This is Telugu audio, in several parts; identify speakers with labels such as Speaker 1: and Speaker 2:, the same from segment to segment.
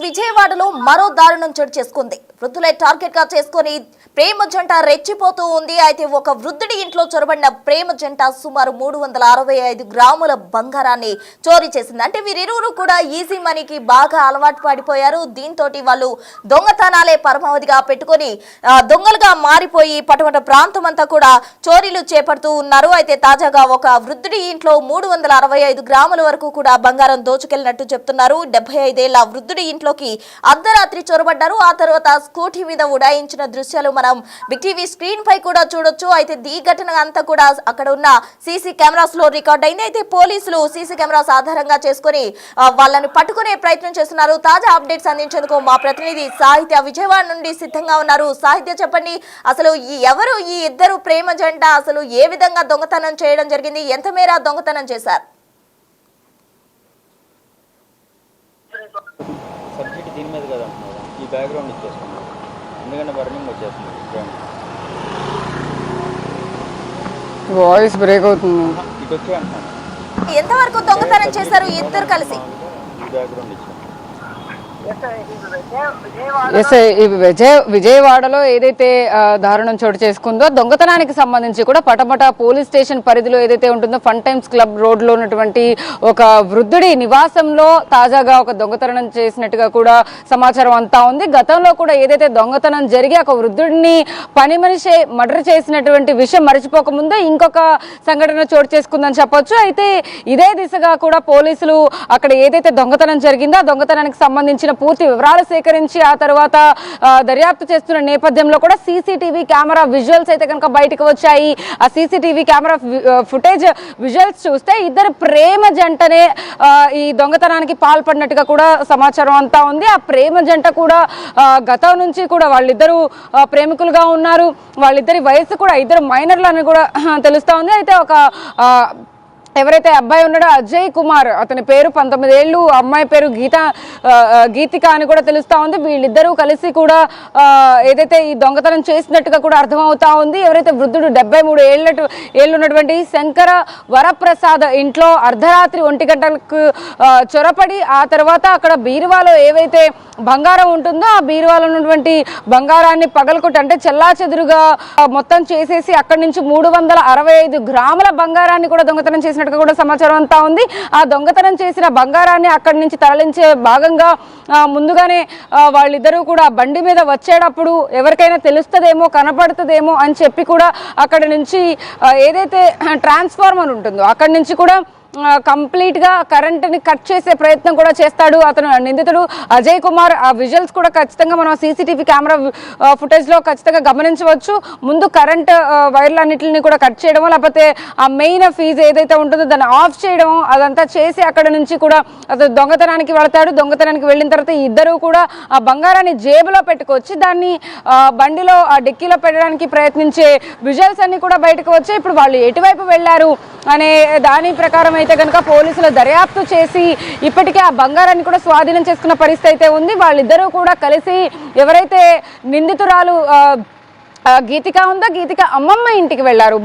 Speaker 1: విజయవాడలో మరో దారుణం చోటు చేసుకుంది. వృద్ధులే టార్గెట్ గా చేసుకుని ప్రేమ జంట రెచ్చిపోతూ ఉంది. అయితే ఒక వృద్ధుడి ఇంట్లో చొరబడిన ప్రేమ జంట సుమారు 365 గ్రాముల బంగారాన్ని చోరీ చేసింది. అంటే వీరిరువురు కూడా ఈజీ మనీకి బాగా అలవాటు పడిపోయారు. దీంతో వాళ్ళు దొంగతనాలే పరమావధిగా పెట్టుకొని దొంగలుగా మారిపోయి పటమట ప్రాంతం అంతా కూడా చోరీలు చేపడుతూ ఉన్నారు. అయితే తాజాగా ఒక వృద్ధుడి ఇంట్లో 365 గ్రాముల వరకు కూడా బంగారం దోచుకెళ్లినట్టు చెప్తున్నారు. 75 ఏళ్ల వృద్ధుడి ఇంట్లోకి అర్ధరాత్రి చొరబడ్డారు. ఆ తర్వాత స్కూటీ మీద ఉడాయించిన దృశ్యాలు మనం బిగ్ టీవీ స్క్రీన్ పై కూడా చూడొచ్చు. అయితే ఈ ఘటన అంతా కూడా అక్కడ ఉన్న సీసీ కెమెరాస్ లో రికార్డ్ అయింది. అయితే పోలీసులు సీసీ కెమెరాస్ ఆధారంగా చేసుకుని వాళ్ళని పట్టుకునే ప్రయత్నం చేస్తున్నారు. తాజా అప్డేట్స్ అందించేందుకు మా ప్రతినిధి సాహిత్య విజయవాడ నుండి సిద్ధంగా ఉన్నారు. సాహిత్య, చెప్పండి, అసలు ఎవరు ఈ ఇద్దరు ప్రేమ జంట, అసలు ఏ విధంగా దొంగతనం చేయడం జరిగింది, ఎంత మేర దొంగతనం చేశారు?
Speaker 2: సబ్జెక్ట్ దీని మీద కదా ఈ బ్యాక్గ్రౌండ్ ఇచ్చేస్తున్నాం, ఎందుకంటే బర్నింగ్ వచ్చేస్తుంది.
Speaker 3: వాయిస్ బ్రేక్ అవుతుంది.
Speaker 2: ఇటు వచ్చి అంటున్నాను,
Speaker 1: ఎంతవరకు దొంగతనం చేశారు ఇద్దరు కలిసి?
Speaker 2: ఈ బ్యాక్గ్రౌండ్ ఇచ్చాను.
Speaker 3: విజయవాడలో ఏదైతే దారుణం చోటు చేసుకుందో దొంగతనానికి సంబంధించి కూడా పటమట పోలీస్ స్టేషన్ పరిధిలో ఏదైతే ఉంటుందో ఫన్ టైమ్స్ క్లబ్ రోడ్ లో ఉన్నటువంటి ఒక వృద్ధుడి నివాసంలో తాజాగా ఒక దొంగతనం చేసినట్టుగా కూడా సమాచారం అంతా ఉంది. గతంలో కూడా ఏదైతే దొంగతనం జరిగి ఒక వృద్ధుడిని పని మనిషి మర్డర్ చేసినటువంటి విషయం మర్చిపోకముందే ఇంకొక సంఘటన చోటు చేసుకుందని చెప్పొచ్చు. అయితే ఇదే దిశగా కూడా పోలీసులు అక్కడ ఏదైతే దొంగతనం జరిగిందో ఆ దొంగతనానికి సంబంధించిన పూర్తి వివరాలు సేకరించి ఆ తర్వాత దర్యాప్తు చేస్తున్న నేపథ్యంలో కూడా సీసీటీవీ కెమెరా విజువల్స్ అయితే కనుక బయటకు వచ్చాయి. ఆ సీసీటీవీ కెమెరా ఫుటేజ్ విజువల్స్ చూస్తే ఇద్దరు ప్రేమ జంటనే ఈ దొంగతనానికి పాల్పడినట్టుగా కూడా సమాచారం అంతా ఉంది. ఆ ప్రేమ జంట కూడా గతం నుంచి కూడా వాళ్ళిద్దరూ ప్రేమికులుగా ఉన్నారు. వాళ్ళిద్దరి వయసు కూడా ఇద్దరు మైనర్లు అని కూడా తెలుస్తా ఉంది. అయితే ఒక ఎవరైతే అబ్బాయి ఉన్నాడో అజయ్ కుమార్, అతని పేరు 19 ఏళ్ళు, అమ్మాయి పేరు గీతిక అని కూడా తెలుస్తా ఉంది. వీళ్ళిద్దరూ కలిసి కూడా ఏదైతే ఈ దొంగతనం చేసినట్టుగా కూడా అర్థమవుతా ఉంది. ఎవరైతే వృద్ధుడు 73 ఏళ్ళు ఉన్నటువంటి శంకర వరప్రసాద్ ఇంట్లో అర్ధరాత్రి 1 గంటలకు చొరపడి ఆ తర్వాత అక్కడ బీరువాలో ఏవైతే బంగారం ఉంటుందో ఆ బీరువాలో ఉన్నటువంటి బంగారాన్ని పగలకొట్టి అంటే చెల్లాచెదురుగా మొత్తం చేసేసి అక్కడి నుంచి 365 గ్రాముల బంగారాన్ని కూడా దొంగతనం చేసినట్టుగా కూడా సమాచారం అంతా ఉంది. ఆ దొంగతనం చేసిన బంగారాన్ని అక్కడి నుంచి తరలించే భాగంగా ముందుగానే వాళ్ళిద్దరూ కూడా బండి మీద వచ్చేటప్పుడు ఎవరికైనా తెలుస్తుందేమో కనపడుతుందేమో అని చెప్పి కూడా అక్కడి నుంచి ఏదైతే ట్రాన్స్ఫార్మర్ ఉంటుందో అక్కడి నుంచి కూడా కంప్లీట్ గా కరెంట్ని కట్ చేసే ప్రయత్నం కూడా చేస్తాడు అతను నిందితుడు అజయ్ కుమార్. ఆ విజువల్స్ కూడా ఖచ్చితంగా మనం సీసీటీవీ కెమెరా ఫుటేజ్ లో ఖచ్చితంగా గమనించవచ్చు. ముందు కరెంట్ వైర్లన్నింటిని కూడా కట్ చేయడం, లేకపోతే ఆ మెయిన్ ఫీజ్ ఏదైతే ఉంటుందో దాన్ని ఆఫ్ చేయడం, అదంతా చేసి అక్కడ నుంచి కూడా అతను దొంగతనానికి వెళతాడు. దొంగతనానికి వెళ్ళిన తర్వాత ఇద్దరు కూడా ఆ బంగారాన్ని జేబులో పెట్టుకొచ్చి దాన్ని బండిలో ఆ డిక్కీలో పెట్టడానికి ప్రయత్నించే విజువల్స్ అన్ని కూడా బయటకు వచ్చాయి. ఇప్పుడు వాళ్ళు ఎటువైపు వెళ్లారు అనే దాని ప్రకారం అయితే కనుక పోలీసులు దర్యాప్తు చేసి ఇప్పటికే ఆ బంగారాన్ని కూడా స్వాధీనం చేసుకున్న పరిస్థితి అయితే ఉంది. వాళ్ళిద్దరూ కూడా కలిసి ఎవరైతే నిందితురాలు గీతిక ఉందో గీతిక అమ్మమ్మ ఇంటికి వెళ్లారు.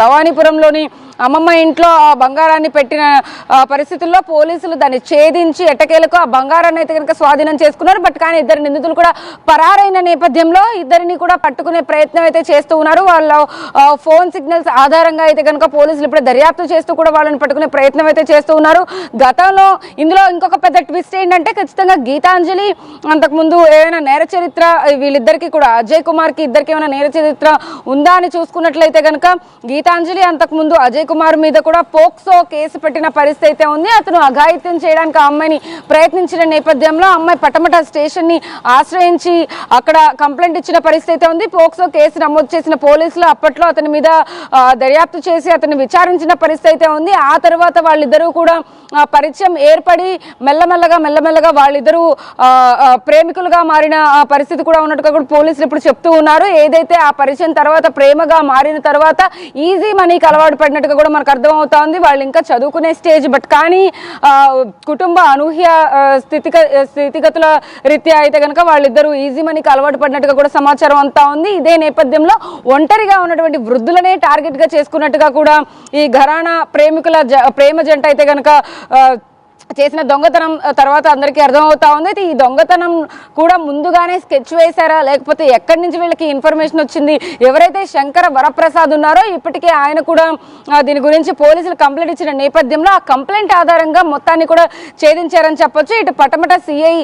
Speaker 3: భవానీపురంలోని అమ్మమ్మ ఇంట్లో ఆ బంగారాన్ని పెట్టిన పరిస్థితుల్లో పోలీసులు దాన్ని ఛేదించి ఎట్టకేలకు ఆ బంగారాన్ని అయితే కనుక స్వాధీనం చేసుకున్నారు. బట్ కానీ ఇద్దరు నిందితులు కూడా పరారైన నేపథ్యంలో ఇద్దరిని కూడా పట్టుకునే ప్రయత్నం అయితే చేస్తూ ఉన్నారు. వాళ్ళ ఫోన్ సిగ్నల్స్ ఆధారంగా అయితే కనుక పోలీసులు ఇప్పుడు దర్యాప్తు చేస్తూ కూడా వాళ్ళని పట్టుకునే ప్రయత్నం అయితే చేస్తూ ఉన్నారు. గతంలో ఇందులో ఇంకొక పెద్ద ట్విస్ట్ ఏంటంటే ఖచ్చితంగా గీతాంజలి అంతకుముందు ఏమైనా నేర చరిత్ర వీళ్ళిద్దరికీ కూడా అజయ్ కుమార్ కి ఇద్దరికి ఏమైనా నేర చరిత్ర ఉందా అని చూసుకున్నట్లయితే కనుక గీతాంజలి అంతకుముందు అజయ్ కుమార్ మీద కూడా పోక్సో కేసు పెట్టిన పరిస్థితి అయితే ఉంది. అతను అఘాయిత్యం చేయడానికి ఆ అమ్మాయిని ప్రయత్నించిన నేపథ్యంలో అమ్మాయి పటమట స్టేషన్ ని ఆశ్రయించి అక్కడ కంప్లైంట్ ఇచ్చిన పరిస్థితి అయితే ఉంది. పోక్సో కేసు నమోదు చేసిన పోలీసులు అప్పట్లో అతని మీద దర్యాప్తు చేసి అతన్ని విచారించిన పరిస్థితి అయితే ఉంది. ఆ తర్వాత వాళ్ళిద్దరూ కూడా పరిచయం ఏర్పడి మెల్లమెల్లగా వాళ్ళిద్దరూ ప్రేమికులుగా మారిన పరిస్థితి కూడా ఉన్నట్టుగా కూడా పోలీసులు ఇప్పుడు చెప్తూ ఉన్నారు. ఏదైతే ఆ పరిచయం తర్వాత ప్రేమగా మారిన తర్వాత ఈజీ మనీకి అలవాటు పడినట్టుగా కూడా మనకు అర్థమవుతా ఉంది. వాళ్ళు ఇంకా చదువుకునే స్టేజ్, బట్ కానీ కుటుంబ అనూహ్య స్థితిగతుల రీత్యా అయితే కనుక వాళ్ళిద్దరూ ఈజీ మనీకి అలవాటు పడినట్టుగా కూడా సమాచారం అంతా ఉంది. ఇదే నేపథ్యంలో ఒంటరిగా ఉన్నటువంటి వృద్ధులనే టార్గెట్ గా చేసుకున్నట్టుగా కూడా ఈ ఘరానా ప్రేమ జంట అయితే కనుక చేసిన దొంగతనం తర్వాత అందరికీ అర్థమవుతా ఉంది. అయితే ఈ దొంగతనం కూడా ముందుగానే స్కెచ్ వేశారా, లేకపోతే ఎక్కడి నుంచి వీళ్ళకి ఇన్ఫర్మేషన్ వచ్చింది? ఎవరైతే శంకర వరప్రసాద్ ఉన్నారో ఇప్పటికే ఆయన కూడా దీని గురించి పోలీసులు కంప్లైంట్ ఇచ్చిన నేపథ్యంలో ఆ కంప్లైంట్ ఆధారంగా మొత్తాన్ని కూడా ఛేదించారని చెప్పొచ్చు. ఇటు పటమట సిఐ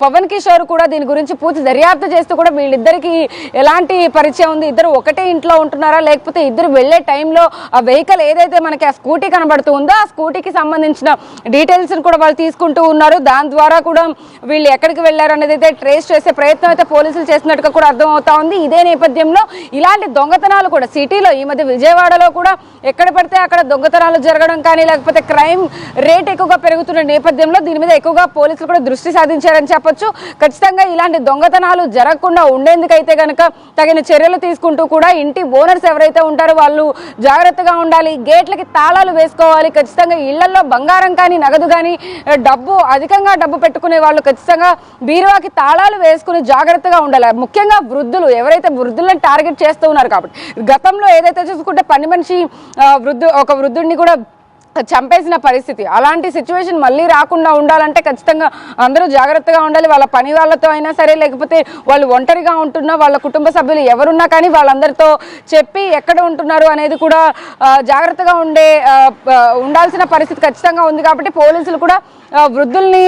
Speaker 3: పవన్ కిషోర్ కూడా దీని గురించి పూర్తి దర్యాప్తు చేస్తూ కూడా వీళ్ళిద్దరికి ఎలాంటి పరిచయం ఉంది, ఇద్దరు ఒకటే ఇంట్లో ఉంటున్నారా, లేకపోతే ఇద్దరు వెళ్లే టైంలో ఆ వెహికల్ ఏదైతే మనకి ఆ స్కూటీ కనబడుతూ ఉందో ఆ స్కూటీకి సంబంధించిన డీటెయిల్స్ కూడా వాళ్ళు తీసుకుంటూ ఉన్నారు. దాని ద్వారా కూడా వీళ్ళు ఎక్కడికి వెళ్లారు అనేది అయితే ట్రేస్ చేసే ప్రయత్నం అయితే పోలీసులు చేసినట్టుగా కూడా అర్థం అవుతా ఉంది. ఇదే నేపథ్యంలో ఇలాంటి దొంగతనాలు కూడా సిటీలో ఈ మధ్య విజయవాడలో కూడా ఎక్కడ పడితే అక్కడ దొంగతనాలు జరగడం కానీ లేకపోతే క్రైమ్ రేట్ ఎక్కువగా పెరుగుతున్న నేపథ్యంలో దీని మీద ఎక్కువగా పోలీసులు కూడా దృష్టి సాధించారని చెప్పొచ్చు. ఖచ్చితంగా ఇలాంటి దొంగతనాలు జరగకుండా ఉండేందుకైతే కనుక తగిన చర్యలు తీసుకుంటూ కూడా ఇంటి ఓనర్స్ ఎవరైతే ఉంటారో వాళ్ళు జాగ్రత్తగా ఉండాలి, గేట్లకి తాళాలు వేసుకోవాలి. ఖచ్చితంగా ఇళ్లలో బంగారం కానీ నగదు కానీ అధికంగా డబ్బు పెట్టుకునే వాళ్ళు ఖచ్చితంగా బీరువాకి తాళాలు వేసుకుని జాగ్రత్తగా ఉండాలి. ముఖ్యంగా వృద్ధులు ఎవరైతే వృద్ధులను టార్గెట్ చేస్తూ ఉన్నారు కాబట్టి గతంలో ఏదైతే చూసుకుంటే పని మనిషి ఒక వృద్ధుడిని కూడా చంపేసిన పరిస్థితి, అలాంటి సిచ్యువేషన్ మళ్ళీ రాకుండా ఉండాలంటే ఖచ్చితంగా అందరూ జాగ్రత్తగా ఉండాలి. వాళ్ళ పని వాళ్ళతో అయినా సరే, లేకపోతే వాళ్ళు ఒంటరిగా ఉంటున్నా వాళ్ళ కుటుంబ సభ్యులు ఎవరున్నా కానీ వాళ్ళందరితో చెప్పి ఎక్కడ ఉంటున్నారు అనేది కూడా జాగ్రత్తగా ఉండాల్సిన పరిస్థితి ఖచ్చితంగా ఉంది. కాబట్టి పోలీసులు కూడా వృద్ధుల్ని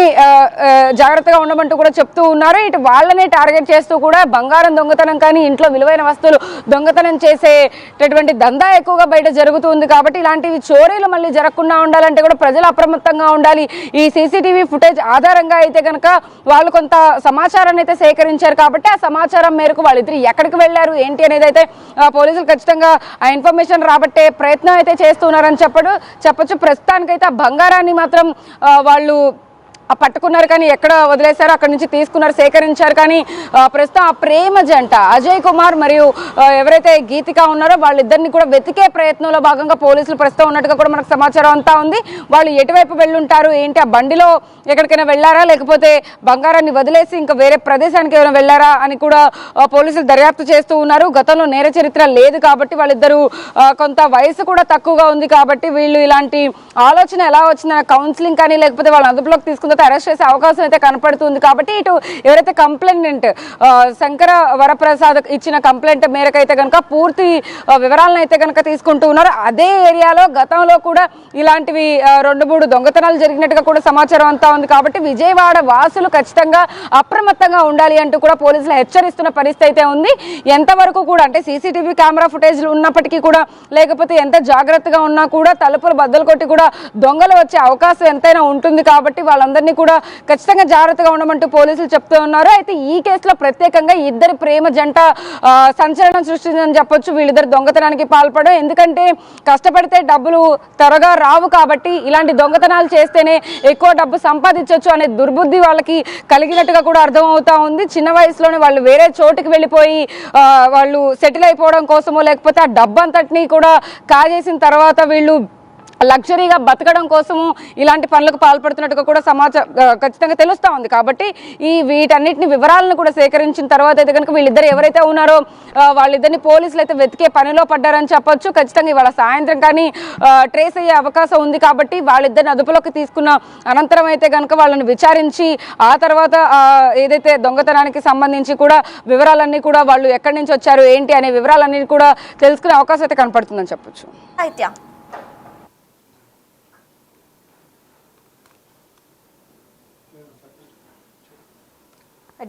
Speaker 3: జాగ్రత్తగా ఉండమంటూ కూడా చెప్తూ ఉన్నారు. ఇటు వాళ్ళనే టార్గెట్ చేస్తూ కూడా బంగారం దొంగతనం కానీ ఇంట్లో విలువైన వస్తువులు దొంగతనం చేసేటటువంటి దందా ఎక్కువగా బయట జరుగుతుంది. కాబట్టి ఇలాంటివి చోరీలు మళ్ళీ జరగకుండా ఉండాలంటే కూడా ప్రజలు అప్రమత్తంగా ఉండాలి. ఈ సీసీటీవీ ఫుటేజ్ ఆధారంగా అయితే కనుక వాళ్ళు కొంత సమాచారాన్ని అయితే సేకరించారు కాబట్టి ఆ సమాచారం మేరకు వాళ్ళిద్దరు ఎక్కడికి వెళ్లారు ఏంటి అనేది అయితే పోలీసులు ఖచ్చితంగా ఆ ఇన్ఫర్మేషన్ రాబట్టే ప్రయత్నం అయితే చేస్తున్నారని చెప్పొచ్చు. ప్రస్తుతానికైతే ఆ బంగారాన్ని మాత్రం వాళ్ళు పట్టుకున్నారు కానీ ఎక్కడ వదిలేశారు, అక్కడి నుంచి తీసుకున్నారు, సేకరించారు. కానీ ప్రస్తుతం ఆ ప్రేమ జంట అజయ్ కుమార్ మరియు ఎవరైతే గీతిక ఉన్నారో వాళ్ళిద్దరిని కూడా వెతికే ప్రయత్నంలో భాగంగా పోలీసులు ప్రస్తుతం ఉన్నట్టుగా కూడా మనకు సమాచారం అంతా ఉంది. వాళ్ళు ఎటువైపు వెళ్ళుంటారు ఏంటి, ఆ బండిలో ఎక్కడికైనా వెళ్ళారా, లేకపోతే బంగారాన్ని వదిలేసి ఇంకా వేరే ప్రదేశానికి ఏమైనా వెళ్ళారా అని కూడా పోలీసులు దర్యాప్తు చేస్తూ ఉన్నారు. గతంలో నేర చరిత్ర లేదు కాబట్టి వాళ్ళిద్దరూ కొంత వయసు కూడా తక్కువగా ఉంది కాబట్టి వీళ్ళు ఇలాంటి ఆలోచన ఎలా వచ్చిందన్న కౌన్సిలింగ్ కానీ లేకపోతే వాళ్ళ అదుపులోకి తీసుకున్న అరెస్ట్ చేసే అవకాశం అయితే కనపడుతుంది. కాబట్టి ఇటు ఎవరైతే కంప్లైంట్ శంకర వరప్రసాద్ ఇచ్చిన కంప్లైంట్ మేరకు అయితే కనుక పూర్తి వివరాలను అయితే కనుక తీసుకుంటూ ఉన్నారు. అదే ఏరియాలో గతంలో కూడా ఇలాంటివి 2-3 దొంగతనాలు జరిగినట్టుగా కూడా సమాచారం అంతా ఉంది. కాబట్టి విజయవాడ వాసులు ఖచ్చితంగా అప్రమత్తంగా ఉండాలి అంటూ కూడా పోలీసులు హెచ్చరిస్తున్న పరిస్థితి అయితే ఉంది. ఎంతవరకు కూడా అంటే సీసీటీవీ కెమెరా ఫుటేజ్లు ఉన్నప్పటికీ కూడా లేకపోతే ఎంత జాగ్రత్తగా ఉన్నా కూడా తలుపులు బద్దలు కొట్టి కూడా దొంగలు వచ్చే అవకాశం ఎంతైనా ఉంటుంది. కాబట్టి వాళ్ళందరినీ కూడా ఖచ్చితంగా జాగ్రత్తగా ఉండమంటూ పోలీసులు చెప్తూ ఉన్నారు. అయితే ఈ కేసులో ప్రత్యేకంగా ఇద్దరి ప్రేమ జంట సంచలనం సృష్టిందని చెప్పొచ్చు. వీళ్ళిద్దరు దొంగతనానికి పాల్పడడం, ఎందుకంటే కష్టపడితే డబ్బులు త్వరగా రావు కాబట్టి ఇలాంటి దొంగతనాలు చేస్తేనే ఎక్కువ డబ్బు సంపాదించవచ్చు అనే దుర్బుద్ధి వాళ్ళకి కలిగినట్టుగా కూడా అర్థమవుతా ఉంది. చిన్న వయసులోనే వాళ్ళు వేరే చోటుకి వెళ్ళిపోయి వాళ్ళు సెటిల్ అయిపోవడం కోసమో లేకపోతే ఆ డబ్బు అంతటినీ కూడా కాజేసిన తర్వాత వీళ్ళు లగ్జరీగా బతకడం కోసము ఇలాంటి పనులకు పాల్పడుతున్నట్టుగా కూడా ఖచ్చితంగా తెలుస్తూ ఉంది. కాబట్టి వీటన్నిటిని వివరాలను కూడా సేకరించిన తర్వాత అయితే కనుక వీళ్ళిద్దరు ఎవరైతే ఉన్నారో వాళ్ళిద్దరిని పోలీసులు అయితే వెతికే పనిలో పడ్డారని చెప్పొచ్చు. ఖచ్చితంగా ఇవాళ సాయంత్రం కానీ ట్రేస్ అయ్యే అవకాశం ఉంది. కాబట్టి వాళ్ళిద్దరిని అదుపులోకి తీసుకున్న అనంతరం అయితే కనుక వాళ్ళని విచారించి ఆ తర్వాత ఏదైతే దొంగతనానికి సంబంధించి కూడా వివరాలన్నీ కూడా వాళ్ళు ఎక్కడి నుంచి వచ్చారు ఏంటి అనే వివరాలన్నీ కూడా తెలుసుకునే అవకాశం అయితే కనపడుతుందని చెప్పొచ్చు.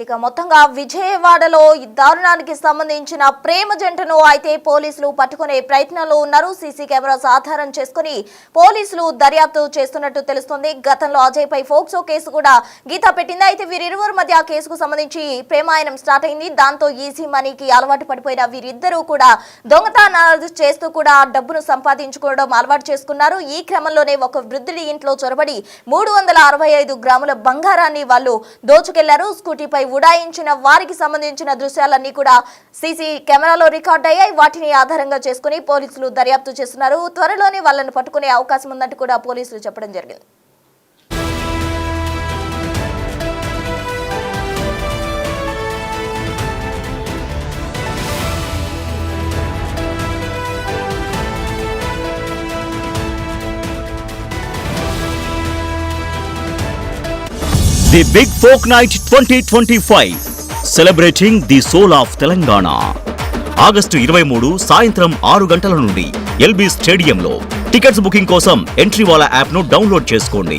Speaker 1: ఇక మొత్తంగా విజయవాడలో ఈ దారుణానికి సంబంధించిన ప్రేమ జంటను అయితే పోలీసులు పట్టుకునే ప్రయత్నంలో ఉన్నారు. సీసీ కెమెరాస్ ఆధారం చేసుకుని పోలీసులు దర్యాప్తు చేస్తున్నట్టు తెలుస్తోంది. గతంలో అజయ్ పై ఫోక్సో కేసు కూడా గీత పెట్టింది. అయితే వీరిరువురు మధ్య ఆ కేసుకు సంబంధించి ప్రేమాయణం స్టార్ట్ అయింది. దాంతో ఈజీ మనీకి అలవాటు పడిపోయిన వీరిద్దరూ కూడా దొంగతనాలు చేస్తూ కూడా డబ్బును సంపాదించుకోవడం అలవాటు చేసుకున్నారు. ఈ క్రమంలోనే ఒక వృద్ధుడి ఇంట్లో చొరబడి 365 గ్రాముల బంగారాన్ని వాళ్ళు దోచుకెళ్లారు. స్కూటీపై ఉడాయించిన వారికి సంబంధించిన దృశ్యాలన్నీ కూడా సీసీ కెమెరాలో రికార్డ్ అయ్యాయి. వాటిని ఆధారంగా చేసుకుని పోలీసులు దర్యాప్తు చేస్తున్నారు. త్వరలోనే వాళ్ళని పట్టుకునే అవకాశం ఉందంటూ కూడా పోలీసులు చెప్పడం జరిగింది.
Speaker 4: The big folk night 2025 celebrating the soul of Telangana. August 23 సాయంత్రం 6 గంటల నుండి ఎల్బీ స్టేడియంలో. టికెట్స్ బుకింగ్ కోసం ఎంట్రీవాలా యాప్ను డౌన్లోడ్ చేసుకోండి.